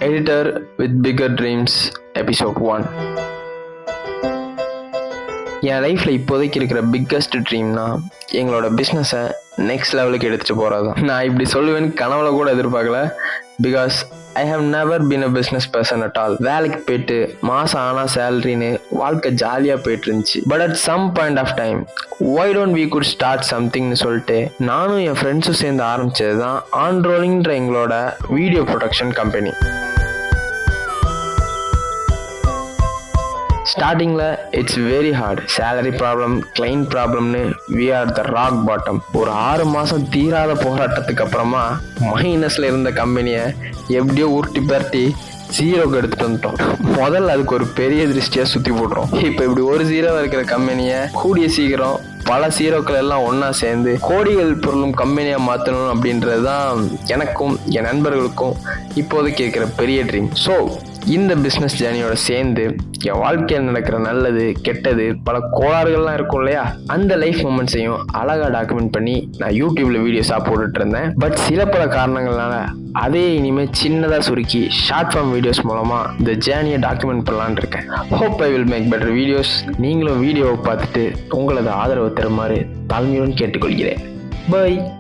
Editor with Bigger Dreams Episode 1. என் லைஃப்பில் இப்போதைக்கு இருக்கிற பிக்கஸ்ட் ட்ரீம்னா எங்களோட பிஸ்னஸை நெக்ஸ்ட் லெவலுக்கு எடுத்துகிட்டு போகிறது தான். நான் இப்படி சொல்லுவேன்னு கனவுல கூட எதிர்பார்க்கல. Because I have never been a business person at all. வேலைக்கு போயிட்டு மாதம் ஆனால் சேலரின்னு வாழ்க்கை ஜாலியாக போயிட்டு இருந்துச்சு. But at some point of time why don't we could start சம்திங்னு சொல்லிட்டு நானும் என் ஃப்ரெண்ட்ஸும் சேர்ந்து ஆரம்பித்தது தான் ஆன்ரோலிங்ன்ற எங்களோட வீடியோ ப்ரொடக்ஷன் கம்பெனி. ஸ்டார்டிங்கில் it's very hard. Salary problem, client ப்ராப்ளம்னு we are the rock bottom. ஒரு 6 மாதம் தீராத போராட்டத்துக்கு அப்புறமா மைனஸில் இருந்த கம்பெனியை எப்படியோ உருட்டி பரட்டி ஜீரோக்கு எடுத்துகிட்டு வந்துட்டோம். முதல்ல அதுக்கு ஒரு பெரிய திருஷ்டியாக சுற்றி போடுறோம். இப்போ இப்படி ஒரு ஜீரோ இருக்கிற கம்பெனியை கூடிய சீக்கிரம் பல ஜீரோக்கள் எல்லாம் ஒன்றா சேர்ந்து கோடிகள் பொருளும் கம்பெனியாக மாற்றணும் அப்படின்றது தான் எனக்கும் என் நண்பர்களுக்கும் இப்போதைக்கு இருக்கிற பெரிய ட்ரீம். ஸோ இந்த பிஸ்னஸ் ஜேர்னியோட சேர்ந்து என் வாழ்க்கையில் நடக்கிற நல்லது கெட்டது பல கோளாறுகள்லாம் இருக்கும் இல்லையா, அந்த லைஃப் மூமெண்ட்ஸையும் அழகாக டாக்குமெண்ட் பண்ணி நான் யூடியூப்ல வீடியோஸாக போட்டுட்டு இருந்தேன். பட் சில பல காரணங்கள்னால அதே இனிமேல் சின்னதாக சுருக்கி ஷார்ட் ஃபார்ம் வீடியோஸ் மூலமாக இந்த ஜேர்னியை டாக்குமெண்ட் பண்ணலான்னு இருக்கேன். Hope I will make better videos. நீங்களும் வீடியோவை பார்த்துட்டு உங்களது ஆதரவு தருமாறு தாழ்மையுடன் கேட்டுக்கொள்கிறேன். பை.